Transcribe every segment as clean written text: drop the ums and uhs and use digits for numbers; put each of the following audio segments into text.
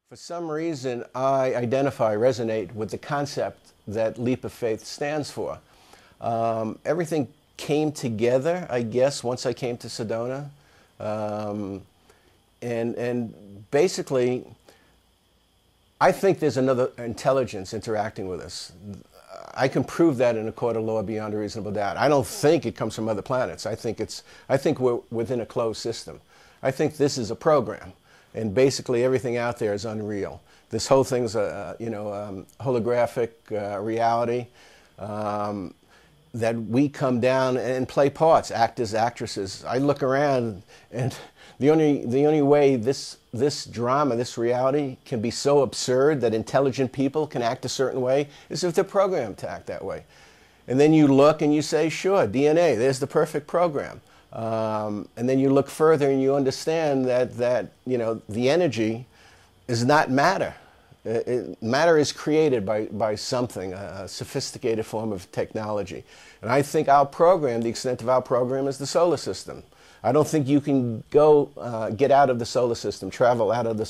For some reason, I resonate with the concept that Leap of Faith stands for. Everything came together, I guess, once I came to Sedona. And basically, I think there's another intelligence interacting with us. I can prove that in a court of law beyond a reasonable doubt. I don't think it comes from other planets. I think we're within a closed system. I think this is a program. And basically everything out there is unreal. This whole thing's a holographic reality that we come down and play parts, actors, actresses. I look around, and the only way this drama, this reality, can be so absurd that intelligent people can act a certain way is if they're programmed to act that way. And then you look and you say, sure, DNA, there's the perfect program. And then you look further and you understand that the energy is not matter. Matter is created by something, a sophisticated form of technology. And I think our program, the extent of our program, is the solar system. I don't think you can go get out of the solar system, travel out of the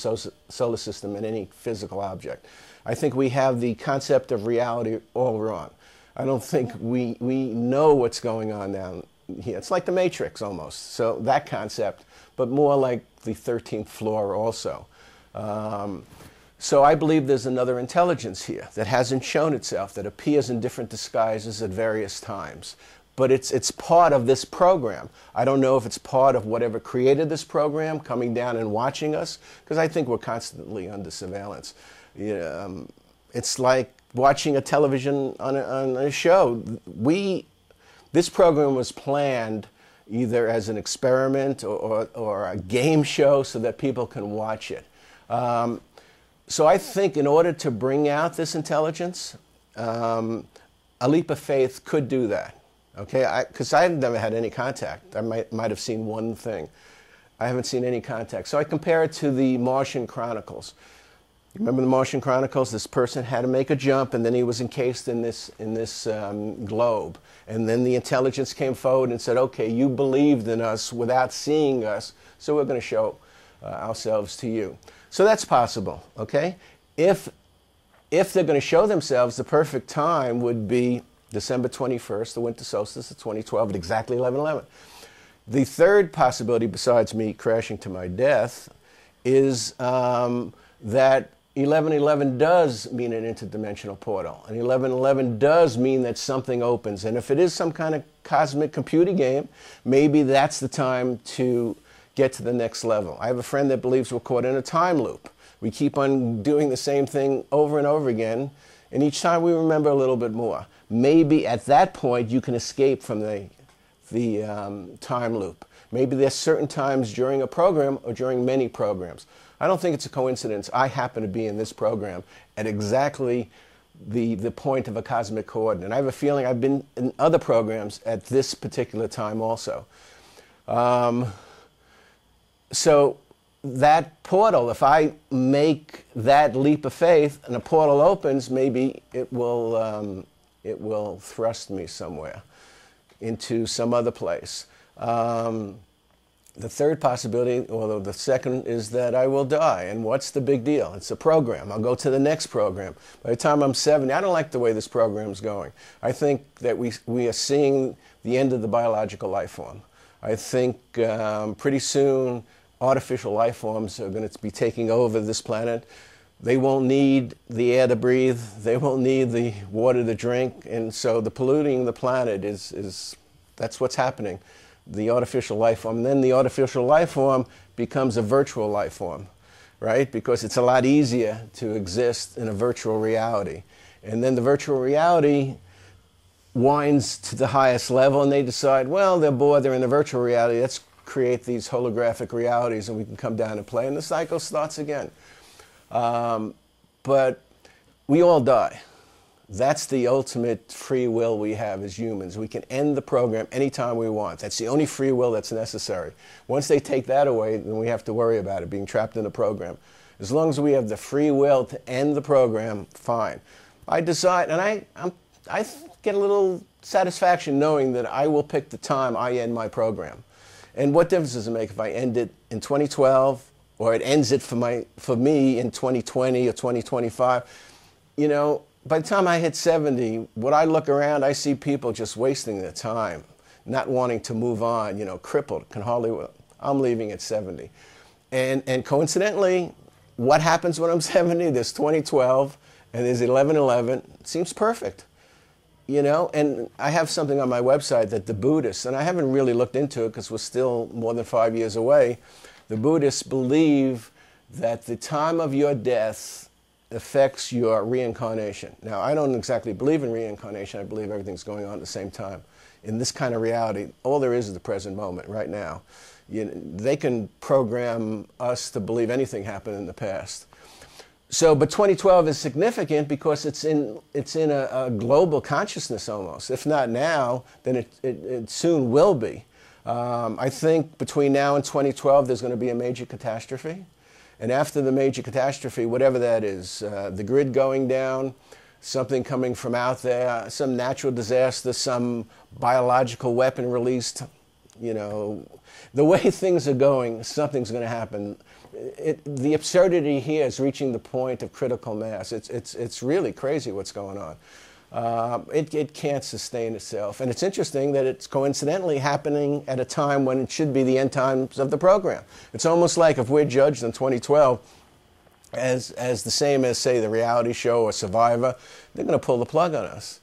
solar system in any physical object. I think we have the concept of reality all wrong. I don't think we know what's going on down here. It's like the Matrix almost. So that concept, but more like the 13th floor also. So I believe there's another intelligence here that hasn't shown itself, that appears in different disguises at various times. But it's part of this program. I don't know if it's part of whatever created this program, coming down and watching us, because I think we're constantly under surveillance. It's like watching a television on a show. This program was planned either as an experiment or a game show so that people can watch it. So I think in order to bring out this intelligence, a leap of faith could do that. Okay, because I've never had any contact. I might have seen one thing. I haven't seen any contact. So I compare it to the Martian Chronicles. You remember the Martian Chronicles? This person had to make a jump, and then he was encased in this globe. And then the intelligence came forward and said, okay, you believed in us without seeing us, so we're going to show ourselves to you. So that's possible, okay? If they're going to show themselves, the perfect time would be December 21st, the winter solstice of 2012, at exactly 11:11. The third possibility, besides me crashing to my death, is that 11:11 does mean an interdimensional portal. And 11:11 does mean that something opens. And if it is some kind of cosmic computer game, maybe that's the time to get to the next level. I have a friend that believes we're caught in a time loop. We keep on doing the same thing over and over again, and each time we remember a little bit more. Maybe at that point you can escape from the time loop. Maybe there's certain times during a program or during many programs. I don't think it's a coincidence I happen to be in this program at exactly the point of a cosmic coordinate. I have a feeling I've been in other programs at this particular time also. So that portal, if I make that leap of faith and a portal opens, maybe it will thrust me somewhere into some other place. The third possibility, or the second, is that I will die. And what's the big deal? It's a program. I'll go to the next program. By the time I'm 70, I don't like the way this program's going. I think that we are seeing the end of the biological life form. I think pretty soon artificial life forms are going to be taking over this planet. They won't need the air to breathe. They won't need the water to drink. And so the polluting the planet that's what's happening. The artificial life form. And then the artificial life form becomes a virtual life form, right? Because it's a lot easier to exist in a virtual reality. And then the virtual reality winds to the highest level, and they decide, well, they're bored, they're in a virtual reality, let's create these holographic realities and we can come down and play. And the cycle starts again. But we all die. That's the ultimate free will we have as humans. We can end the program anytime we want. That's the only free will that's necessary. Once they take that away, then we have to worry about it, being trapped in the program. As long as we have the free will to end the program, fine. I decide, and I get a little satisfaction knowing that I will pick the time I end my program. And what difference does it make if I end it in 2012 or it ends it for me in 2020 or 2025. You know, by the time I hit 70, when I look around, I see people just wasting their time, not wanting to move on, you know, crippled, can hardly, I'm leaving at 70. And coincidentally, what happens when I'm 70? There's 2012 and there's 11/11. It seems perfect, you know? And I have something on my website that the Buddhists, and I haven't really looked into it because we're still more than 5 years away, the Buddhists believe that the time of your death affects your reincarnation. Now, I don't exactly believe in reincarnation. I believe everything's going on at the same time. In this kind of reality, all there is the present moment, right now. They can program us to believe anything happened in the past. So, but 2012 is significant because it's in a global consciousness almost. If not now, then it soon will be. I think between now and 2012, there's going to be a major catastrophe. And after the major catastrophe, whatever that is, the grid going down, something coming from out there, some natural disaster, some biological weapon released, you know, the way things are going, something's going to happen. The absurdity here is reaching the point of critical mass. It's really crazy what's going on. It can't sustain itself. And it's interesting that it's coincidentally happening at a time when it should be the end times of the program. It's almost like if we're judged in 2012 as the same as, say, the reality show or Survivor, they're going to pull the plug on us.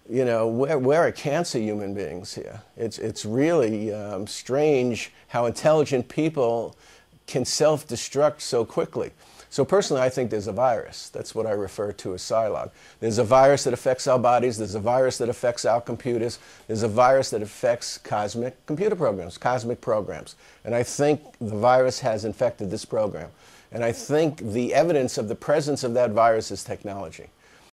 You know, we're cancer human beings here. It's really strange how intelligent people can self-destruct so quickly. So personally, I think there's a virus. That's what I refer to as Psylog. There's a virus that affects our bodies. There's a virus that affects our computers. There's a virus that affects cosmic computer programs, cosmic programs. And I think the virus has infected this program. And I think the evidence of the presence of that virus is technology.